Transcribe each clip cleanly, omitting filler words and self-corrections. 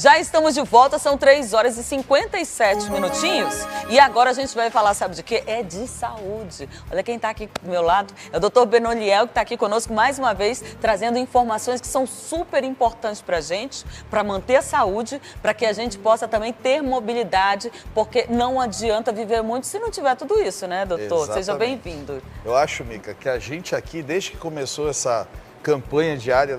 Já estamos de volta, são 3 horas e 57 minutinhos. E agora a gente vai falar, sabe de quê? É de saúde. Olha quem está aqui do meu lado, é o Dr. Benoliel, que está aqui conosco mais uma vez, trazendo informações que são super importantes para a gente, para manter a saúde, para que a gente possa também ter mobilidade, porque não adianta viver muito se não tiver tudo isso, né, doutor? Exatamente. Seja bem-vindo. Eu acho, Mica, que a gente aqui, desde que começou essa campanha diária,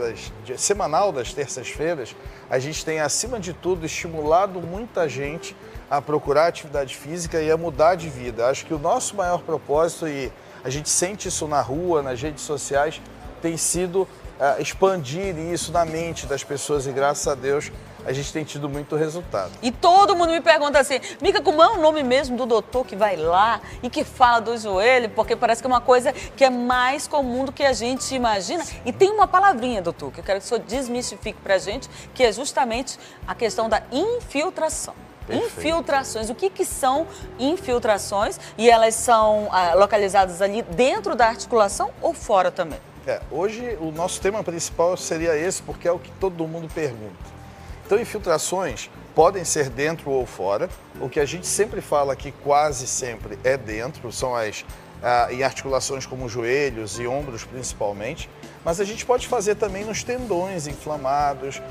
semanal das terças-feiras, a gente tem, acima de tudo, estimulado muita gente a procurar atividade física e a mudar de vida. Acho que o nosso maior propósito, e a gente sente isso na rua, nas redes sociais, tem sido expandir isso na mente das pessoas e, graças a Deus, a gente tem tido muito resultado. E todo mundo me pergunta assim, Mica, como é o nome mesmo do doutor que vai lá e que fala do joelho? Porque parece que é uma coisa que é mais comum do que a gente imagina. E tem uma palavrinha, doutor, que eu quero que o senhor desmistifique pra gente, que é justamente a questão da infiltração. Perfeito. Infiltrações, o que são infiltrações? E elas são localizadas ali dentro da articulação ou fora também? Hoje o nosso tema principal seria esse, porque é o que todo mundo pergunta. Então, infiltrações podem ser dentro ou fora. O que a gente sempre fala que quase sempre é dentro, são em articulações como joelhos e ombros principalmente. Mas a gente pode fazer também nos tendões inflamados,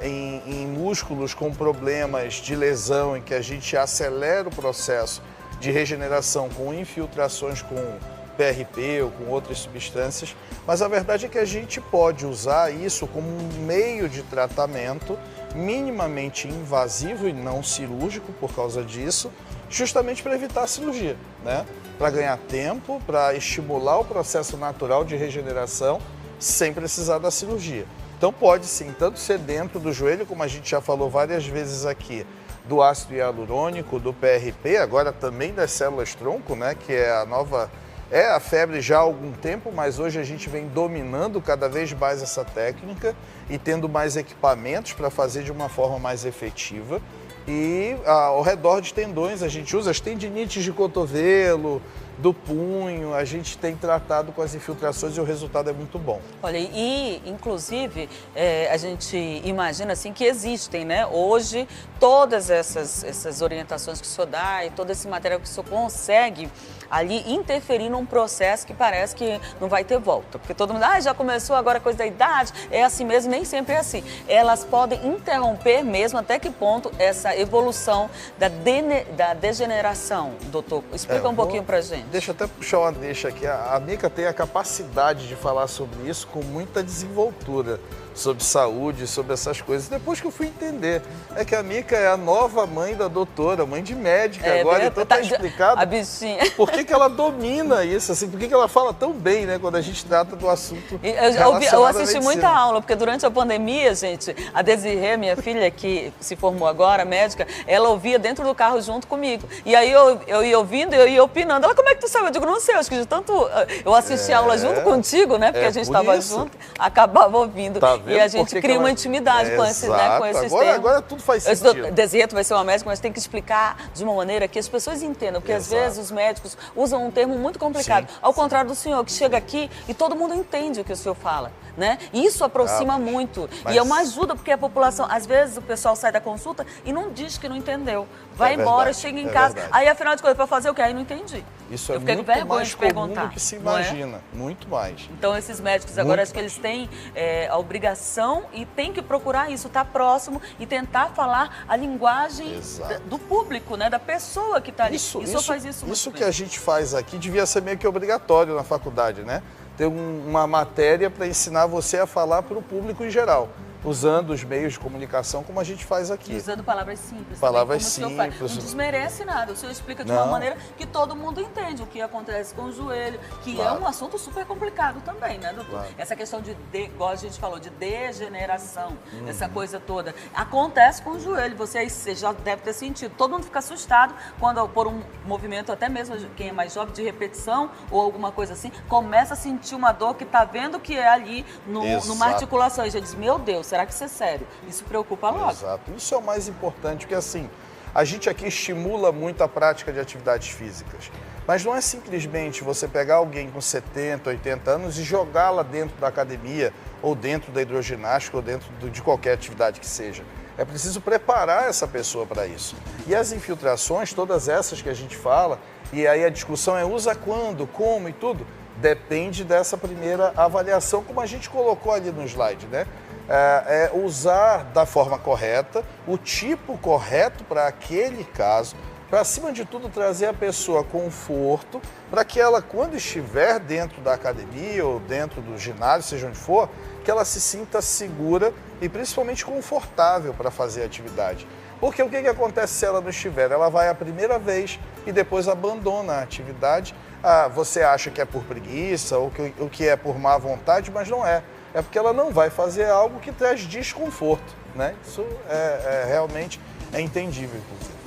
em músculos com problemas de lesão, em que a gente acelera o processo de regeneração com infiltrações com PRP ou com outras substâncias. Mas a verdade é que a gente pode usar isso como um meio de tratamento minimamente invasivo e não cirúrgico por causa disso, justamente para evitar a cirurgia, né? Para ganhar tempo, para estimular o processo natural de regeneração sem precisar da cirurgia. Então pode sim, tanto ser dentro do joelho, como a gente já falou várias vezes aqui, do ácido hialurônico, do PRP, agora também das células-tronco, né? Que é a nova... É a febre já há algum tempo, mas hoje a gente vem dominando cada vez mais essa técnica e tendo mais equipamentos para fazer de uma forma mais efetiva. E ao redor de tendões a gente usa as tendinites de cotovelo, do punho, a gente tem tratado com as infiltrações e o resultado é muito bom. Olha, e inclusive a gente imagina assim que existem, né? Hoje todas essas orientações que o senhor dá e todo esse material que o senhor consegue ali interferir num processo que parece que não vai ter volta. Porque todo mundo, já começou agora a coisa da idade, é assim mesmo, nem sempre é assim. Elas podem interromper mesmo, até que ponto essa evolução da degeneração, doutor? Explica um pouquinho pra gente. Deixa eu até puxar uma deixa aqui. A Mica tem a capacidade de falar sobre isso com muita desenvoltura, sobre saúde, sobre essas coisas. Depois que eu fui entender, é que a Mica é a nova mãe da doutora, mãe de médica agora, então tá explicado a bichinha. Por que ela domina isso, assim, por que ela fala tão bem, né, quando a gente trata do assunto eu assisti muita aula, porque durante a pandemia, gente, a Desirê, minha filha, que se formou agora, médica, ela ouvia dentro do carro junto comigo. E aí eu ia ouvindo, eu ia opinando. Ela, como é que tu sabe? Eu digo, não sei, acho que de tanto eu assisti a aula junto contigo, né, porque a gente estava junto, acabava ouvindo. Tá vendo? E a gente cria uma intimidade com esses termos. Agora tudo faz sentido. Desirê, tu vai ser uma médica, mas tem que explicar de uma maneira que as pessoas entendam, porque às vezes os médicos usam um termo muito complicado. Sim, ao contrário do senhor, que chega aqui e todo mundo entende o que o senhor fala, né? Isso aproxima muito. E é uma ajuda, porque a população, às vezes o pessoal sai da consulta e não diz que não entendeu. Vai embora, chega em casa, aí afinal de contas, para fazer o quê? Aí não entendi. Isso é muito mais comum do que se imagina, muito mais. Então esses médicos agora, acho que eles têm a obrigação e têm que procurar isso, estar próximo e tentar falar a linguagem do público, né? Da pessoa que está ali. Isso faz isso muito Isso que a gente faz aqui devia ser meio que obrigatório na faculdade, né? Ter uma matéria para ensinar você a falar para o público em geral, usando os meios de comunicação como a gente faz aqui. Usando palavras simples. Palavras simples. Não desmerece nada. O senhor explica de uma maneira que todo mundo entende o que acontece com o joelho, que é um assunto super complicado também, né, doutor? Claro. Essa questão igual a gente falou, de degeneração, essa coisa toda. Acontece com o joelho, você já deve ter sentido. Todo mundo fica assustado quando, por um movimento, até mesmo quem é mais jovem, de repetição ou alguma coisa assim, começa a sentir uma dor que está vendo que é ali numa articulação. E já diz, meu Deus, será que isso é sério? Isso preocupa logo. Exato. Isso é o mais importante, porque assim, a gente aqui estimula muito a prática de atividades físicas. Mas não é simplesmente você pegar alguém com 70, 80 anos e jogá-la dentro da academia, ou dentro da hidroginástica, ou dentro de qualquer atividade que seja. É preciso preparar essa pessoa para isso. E as infiltrações, todas essas que a gente fala, e aí a discussão é usa quando, como e tudo, depende dessa primeira avaliação, como a gente colocou ali no slide, né? Usar da forma correta, o tipo correto para aquele caso, para, acima de tudo, trazer a pessoa conforto, para que ela, quando estiver dentro da academia ou dentro do ginásio, seja onde for, que ela se sinta segura e principalmente confortável para fazer a atividade. Porque o que acontece se ela não estiver? Ela vai a primeira vez e depois abandona a atividade. Você acha que é por preguiça ou que é por má vontade, mas não é. É porque ela não vai fazer algo que traz desconforto, né? Isso realmente é entendível, inclusive.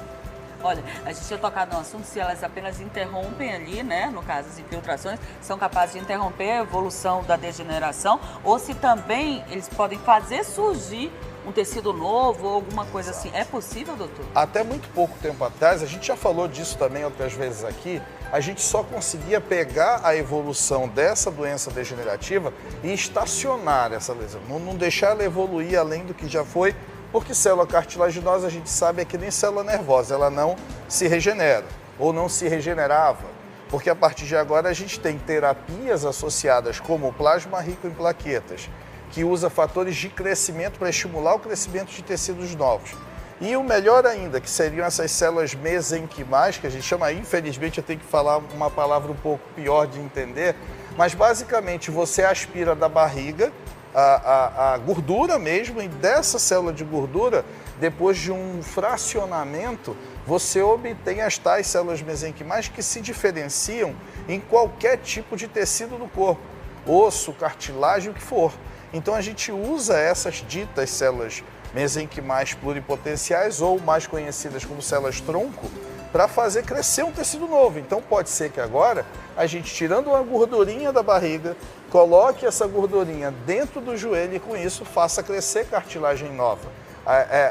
Olha, a gente tinha tocado no assunto se elas apenas interrompem ali, né, no caso as infiltrações, são capazes de interromper a evolução da degeneração, ou se também eles podem fazer surgir um tecido novo ou alguma coisa assim. É possível, doutor? Até muito pouco tempo atrás, a gente já falou disso também outras vezes aqui, a gente só conseguia pegar a evolução dessa doença degenerativa e estacionar essa lesão, não deixar ela evoluir além do que já foi, porque célula cartilaginosa, a gente sabe, é que nem célula nervosa, ela não se regenera, ou não se regenerava. Porque a partir de agora a gente tem terapias associadas como o plasma rico em plaquetas, que usa fatores de crescimento para estimular o crescimento de tecidos novos. E o melhor ainda, que seriam essas células mesenquimais, que a gente chama, infelizmente eu tenho que falar uma palavra um pouco pior de entender, mas basicamente você aspira da barriga a gordura mesmo, e dessa célula de gordura, depois de um fracionamento, você obtém as tais células mesenquimais que se diferenciam em qualquer tipo de tecido do corpo, osso, cartilagem, o que for. Então a gente usa essas ditas células mesenquimais pluripotenciais, ou mais conhecidas como células tronco, para fazer crescer um tecido novo. Então pode ser que agora a gente, tirando uma gordurinha da barriga, coloque essa gordurinha dentro do joelho e com isso faça crescer cartilagem nova.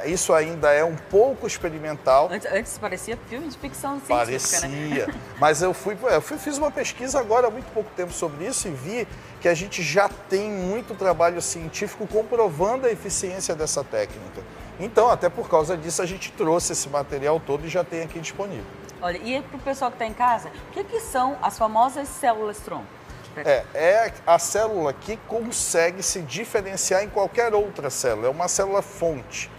Isso ainda é um pouco experimental. Antes parecia filme de ficção científica, parecia, né? Mas eu fiz uma pesquisa agora há muito pouco tempo sobre isso e vi que a gente já tem muito trabalho científico comprovando a eficiência dessa técnica. Então, até por causa disso, a gente trouxe esse material todo e já tem aqui disponível. Olha, e para o pessoal que está em casa, o que são as famosas células tronco? É a célula que consegue se diferenciar em qualquer outra célula, é uma célula fonte.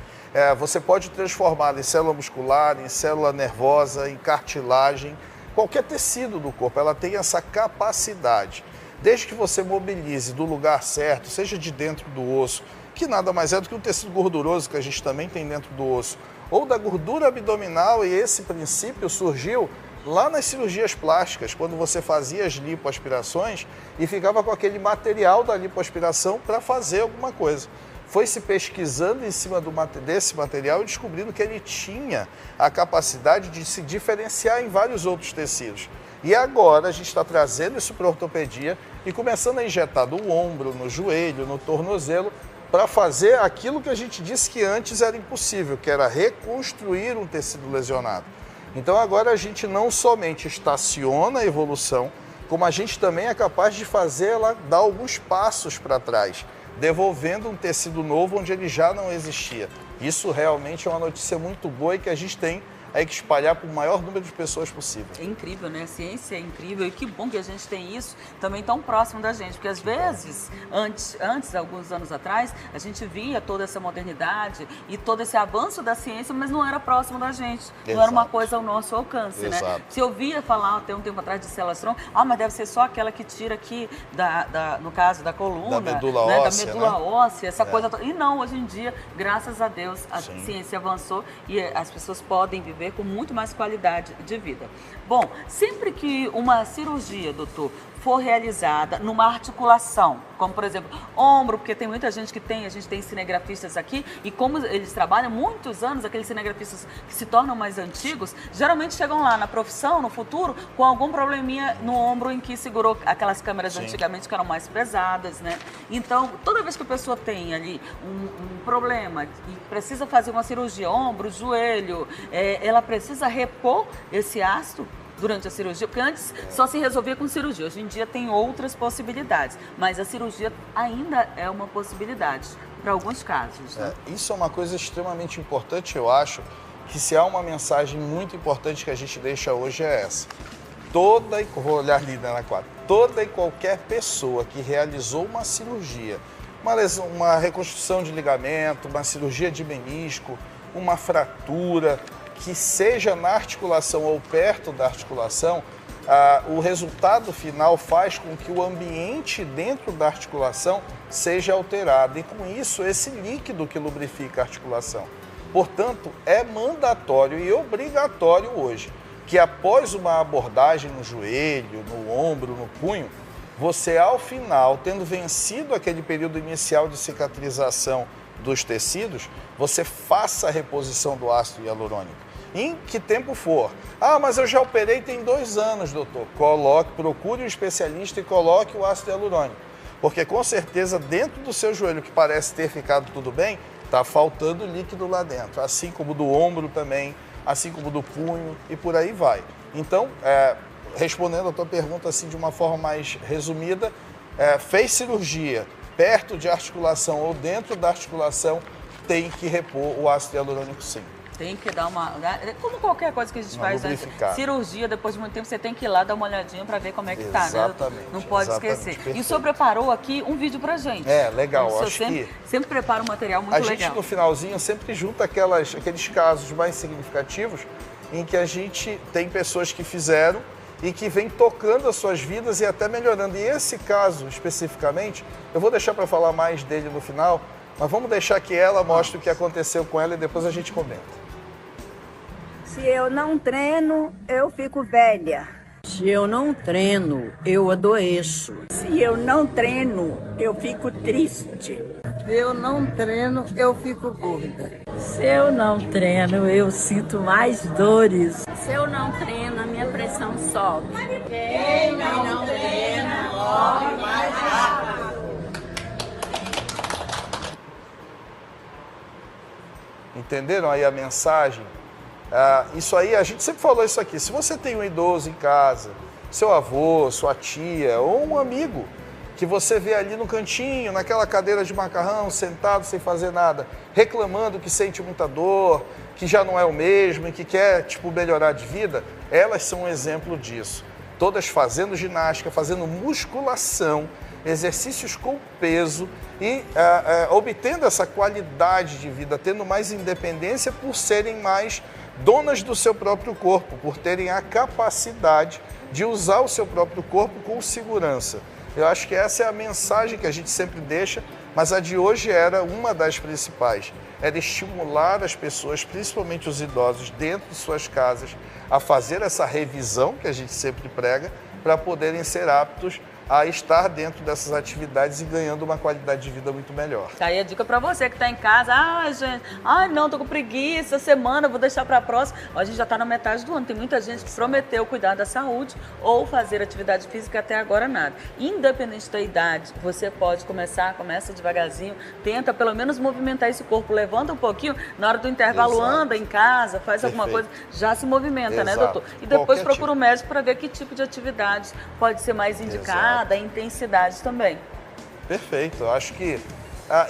Você pode transformá-la em célula muscular, em célula nervosa, em cartilagem, qualquer tecido do corpo, ela tem essa capacidade. Desde que você mobilize do lugar certo, seja de dentro do osso, que nada mais é do que um tecido gorduroso que a gente também tem dentro do osso, ou da gordura abdominal, e esse princípio surgiu lá nas cirurgias plásticas, quando você fazia as lipoaspirações e ficava com aquele material da lipoaspiração para fazer alguma coisa. Foi se pesquisando em cima desse material e descobrindo que ele tinha a capacidade de se diferenciar em vários outros tecidos. E agora a gente está trazendo isso para a ortopedia e começando a injetar no ombro, no joelho, no tornozelo, para fazer aquilo que a gente disse que antes era impossível, que era reconstruir um tecido lesionado. Então agora a gente não somente estaciona a evolução, como a gente também é capaz de fazer ela dar alguns passos para trás, devolvendo um tecido novo onde ele já não existia. Isso realmente é uma notícia muito boa e que a gente tem aí que espalhar para o maior número de pessoas possível. É incrível, né? A ciência é incrível e que bom que a gente tem isso também tão próximo da gente, porque às vezes, antes, alguns anos atrás, a gente via toda essa modernidade e todo esse avanço da ciência, mas não era próximo da gente, não era uma coisa ao nosso alcance, né? Se eu via falar até um tempo atrás de células tronco, mas deve ser só aquela que tira aqui, no caso da coluna, da medula né? óssea, da medula óssea, essa coisa toda. E não, hoje em dia, graças a Deus, a ciência avançou e as pessoas podem viver com muito mais qualidade de vida. Bom, sempre que uma cirurgia, doutor, for realizada numa articulação, como por exemplo, ombro, porque tem muita gente a gente tem cinegrafistas aqui, e como eles trabalham muitos anos, aqueles cinegrafistas que se tornam mais antigos, geralmente chegam lá na profissão, no futuro, com algum probleminha no ombro em que segurou aquelas câmeras antigamente que eram mais pesadas, né? Então, toda vez que a pessoa tem ali um problema e precisa fazer uma cirurgia, ombro, joelho, ela precisa repor esse ácido durante a cirurgia, porque antes só se resolvia com cirurgia, hoje em dia tem outras possibilidades, mas a cirurgia ainda é uma possibilidade. para alguns casos. Né? Isso é uma coisa extremamente importante, eu acho, que se há uma mensagem muito importante que a gente deixa hoje é essa. Vou olhar ali na quadra, toda e qualquer pessoa que realizou uma cirurgia, uma reconstrução de ligamento, uma cirurgia de menisco, uma fratura, que seja na articulação ou perto da articulação, o resultado final faz com que o ambiente dentro da articulação seja alterado e com isso esse líquido que lubrifica a articulação. Portanto, é mandatório e obrigatório hoje que após uma abordagem no joelho, no ombro, no punho, você ao final, tendo vencido aquele período inicial de cicatrização dos tecidos, você faça a reposição do ácido hialurônico. Em que tempo for. Ah, mas eu já operei tem 2 anos, doutor. Procure um especialista e coloque o ácido hialurônico. Porque com certeza dentro do seu joelho, que parece ter ficado tudo bem, está faltando líquido lá dentro. Assim como do ombro também, assim como do punho e por aí vai. Então, respondendo a tua pergunta assim de uma forma mais resumida, fez cirurgia perto de articulação ou dentro da articulação, tem que repor o ácido hialurônico sim. Tem que dar uma... Como qualquer coisa que a gente faz antes, cirurgia, depois de muito tempo, você tem que ir lá dar uma olhadinha para ver como é que tá, né? Não pode esquecer. Perfeito. E o senhor preparou aqui um vídeo pra gente. Legal. Então, sempre prepara um material muito legal. A gente, no finalzinho, sempre junta aqueles casos mais significativos em que a gente tem pessoas que fizeram e que vem tocando as suas vidas e até melhorando. E esse caso, especificamente, eu vou deixar para falar mais dele no final, mas vamos deixar que ela mostre o que aconteceu com ela e depois a gente comenta. Se eu não treino, eu fico velha. Se eu não treino, eu adoeço. Se eu não treino, eu fico triste. Se eu não treino, eu fico gorda. Se eu não treino, eu sinto mais dores. Se eu não treino, a minha pressão sobe. Quem não treina, morre mais rápido. Entenderam aí a mensagem? Isso aí, a gente sempre falou isso aqui. Se você tem um idoso em casa, seu avô, sua tia ou um amigo que você vê ali no cantinho, naquela cadeira de macarrão, sentado sem fazer nada, reclamando que sente muita dor, que já não é o mesmo e que quer, melhorar de vida, elas são um exemplo disso. Todas fazendo ginástica, fazendo musculação, exercícios com peso e obtendo essa qualidade de vida, tendo mais independência por serem mais donas do seu próprio corpo, por terem a capacidade de usar o seu próprio corpo com segurança. Eu acho que essa é a mensagem que a gente sempre deixa, mas a de hoje era uma das principais. Era estimular as pessoas, principalmente os idosos, dentro de suas casas, a fazer essa revisão que a gente sempre prega, para poderem ser aptos a estar dentro dessas atividades e ganhando uma qualidade de vida muito melhor. Tá aí a dica para você que está em casa. Não, tô com preguiça, semana, vou deixar para a próxima. A gente já está na metade do ano. Tem muita gente que prometeu cuidar da saúde ou fazer atividade física, até agora nada. Independente da idade, você pode começa devagarzinho, tenta pelo menos movimentar esse corpo, levanta um pouquinho, na hora do intervalo anda em casa, faz alguma coisa, já se movimenta, né, doutor? E depois procura um médico para ver que tipo de atividade pode ser mais indicada. Da intensidade também. Perfeito. Eu acho que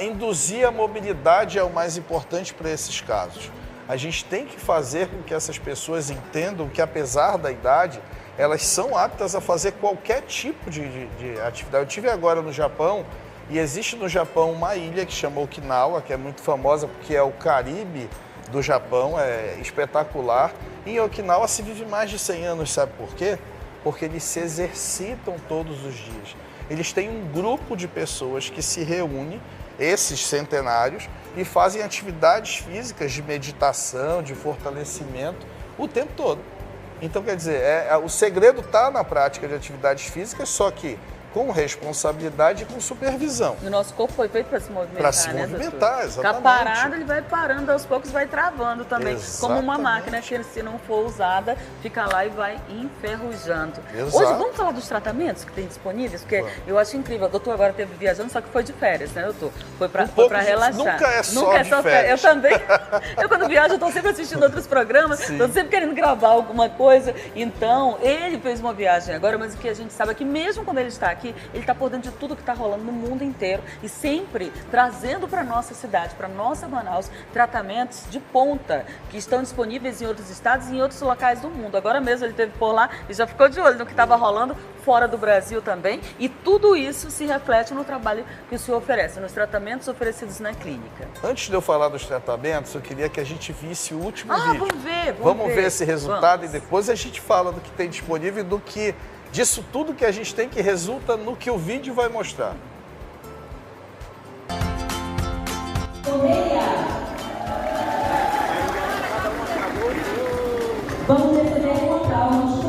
induzir a mobilidade é o mais importante para esses casos. A gente tem que fazer com que essas pessoas entendam que, apesar da idade, elas são aptas a fazer qualquer tipo de atividade. Eu estive agora no Japão e existe no Japão uma ilha que chama Okinawa, que é muito famosa porque é o Caribe do Japão, é espetacular. E em Okinawa se vive mais de 100 anos, sabe por quê? Porque eles se exercitam todos os dias. Eles têm um grupo de pessoas que se reúne, esses centenários, e fazem atividades físicas de meditação, de fortalecimento, o tempo todo. Então, quer dizer, o segredo está na prática de atividades físicas, só que com responsabilidade e com supervisão. E o nosso corpo foi feito para se movimentar, para se movimentar, exatamente. Ficar parado, ele vai parando, aos poucos vai travando também. Exatamente. Como uma máquina que, se não for usada, fica lá e vai enferrujando. Exato. Hoje, vamos falar dos tratamentos que tem disponíveis? Porque eu acho incrível. O doutor agora esteve viajando, só que foi de férias, né, doutor? Foi para relaxar. Nunca é só férias. Eu também. Eu, quando viajo, eu estou sempre assistindo outros programas, estou sempre querendo gravar alguma coisa. Então, ele fez uma viagem agora, mas o que a gente sabe é que mesmo quando ele está aqui, que ele está por dentro de tudo que está rolando no mundo inteiro e sempre trazendo para nossa cidade, para nossa Manaus, tratamentos de ponta que estão disponíveis em outros estados e em outros locais do mundo. Agora mesmo ele esteve por lá e já ficou de olho no que estava rolando fora do Brasil também, e tudo isso se reflete no trabalho que o senhor oferece, nos tratamentos oferecidos na clínica. Antes de eu falar dos tratamentos, eu queria que a gente visse o último vídeo. Vamos ver esse resultado e depois a gente fala do que tem disponível e disso tudo que a gente tem que resulta no que o vídeo vai mostrar. Vamos receber o local.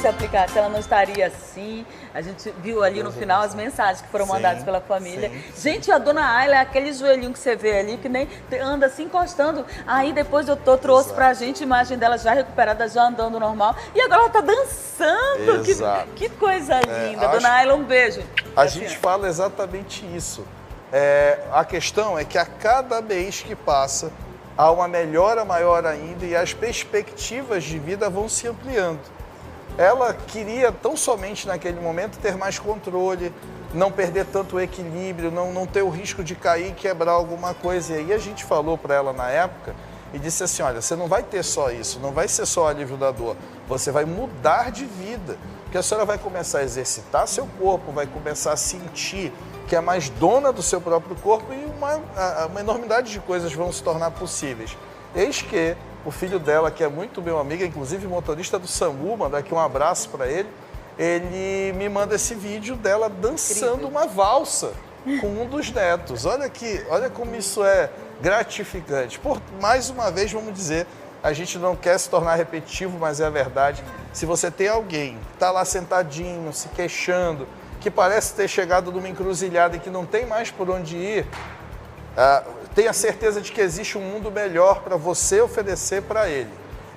Se aplicasse, ela não estaria assim. A gente viu ali no final as mensagens que foram mandadas pela família. Gente, a dona Ayla é aquele joelhinho que você vê ali, que nem anda assim encostando. Aí depois o doutor trouxe pra gente a imagem dela já recuperada, já andando normal. E agora ela tá dançando. Que coisa linda. Dona Ayla, um beijo. A gente fala exatamente isso. A questão é que a cada mês que passa, há uma melhora maior ainda e as perspectivas de vida vão se ampliando. Ela queria tão somente naquele momento ter mais controle, não perder tanto o equilíbrio, não ter o risco de cair e quebrar alguma coisa. E aí a gente falou para ela na época e disse assim, olha, você não vai ter só isso, não vai ser só alívio da dor, você vai mudar de vida. Porque a senhora vai começar a exercitar seu corpo, vai começar a sentir que é mais dona do seu próprio corpo e uma enormidade de coisas vão se tornar possíveis. Eis que o filho dela, que é muito meu amigo, inclusive motorista do SAMU, mandar aqui um abraço para ele me manda esse vídeo dela dançando uma valsa com um dos netos. Olha como isso é gratificante. Mais uma vez, vamos dizer, a gente não quer se tornar repetitivo, mas é a verdade. Se você tem alguém que está lá sentadinho, se queixando, que parece ter chegado numa encruzilhada e que não tem mais por onde ir, tenha certeza de que existe um mundo melhor para você oferecer para ele.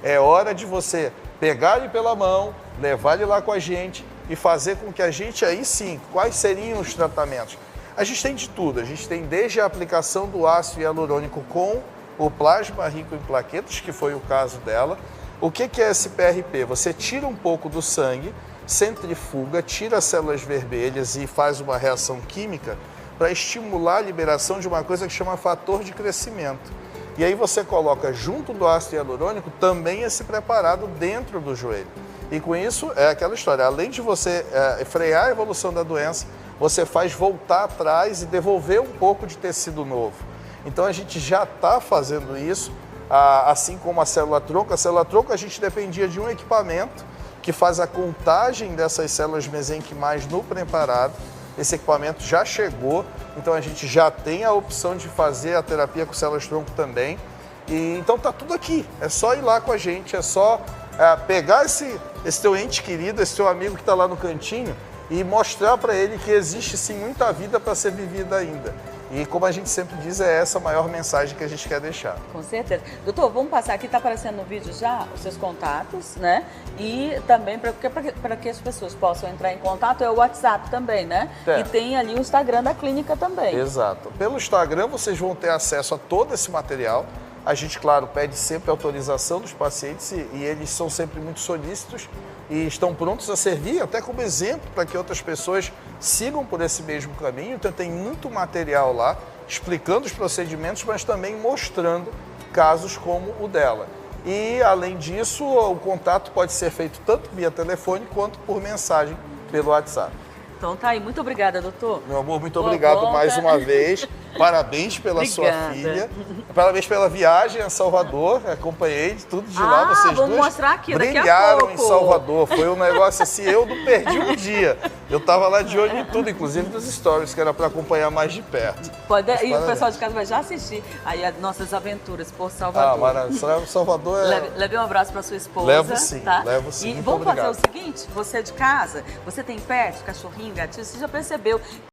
É hora de você pegar ele pela mão, levar ele lá com a gente e fazer com que a gente, aí sim, quais seriam os tratamentos? A gente tem de tudo, a gente tem desde a aplicação do ácido hialurônico com o plasma rico em plaquetas, que foi o caso dela. O que é esse PRP? Você tira um pouco do sangue, centrifuga, tira as células vermelhas e faz uma reação química para estimular a liberação de uma coisa que chama fator de crescimento. E aí você coloca junto do ácido hialurônico também esse preparado dentro do joelho. E com isso, é aquela história, além de você frear a evolução da doença, você faz voltar atrás e devolver um pouco de tecido novo. Então a gente já está fazendo isso, assim como a célula-tronco. A célula-tronco a gente dependia de um equipamento que faz a contagem dessas células mesenquimais no preparado. Esse equipamento já chegou, então a gente já tem a opção de fazer a terapia com células-tronco também. E então tá tudo aqui, é só ir lá com a gente, é só pegar esse teu ente querido, esse teu amigo que está lá no cantinho e mostrar para ele que existe sim muita vida para ser vivida ainda. E como a gente sempre diz, é essa a maior mensagem que a gente quer deixar. Com certeza. Doutor, vamos passar aqui, está aparecendo no vídeo já os seus contatos, né? E também para que as pessoas possam entrar em contato, é o WhatsApp também, né? E tem ali o Instagram da clínica também. Exato. Pelo Instagram vocês vão ter acesso a todo esse material. A gente, claro, pede sempre a autorização dos pacientes e eles são sempre muito solícitos e estão prontos a servir, até como exemplo, para que outras pessoas sigam por esse mesmo caminho. Então tem muito material lá, explicando os procedimentos, mas também mostrando casos como o dela. E, além disso, o contato pode ser feito tanto via telefone quanto por mensagem pelo WhatsApp. Então tá aí, muito obrigada, doutor. Meu amor, muito obrigado mais uma vez. Parabéns pela sua filha. Parabéns pela viagem a Salvador. Acompanhei tudo de lá. Vocês vamos duas mostrar aqui, brilharam daqui a pouco. em Salvador. Foi um negócio assim, eu não perdi um dia. Eu estava lá de olho em tudo, inclusive nos stories, que era para acompanhar mais de perto. E o pessoal de casa vai já assistir aí as nossas aventuras por Salvador. Maravilha. Salvador Leve um abraço para sua esposa. Levo sim, tá? levo sim. E vamos fazer o seguinte, você de casa, você tem pet, cachorrinho, gatinho, você já percebeu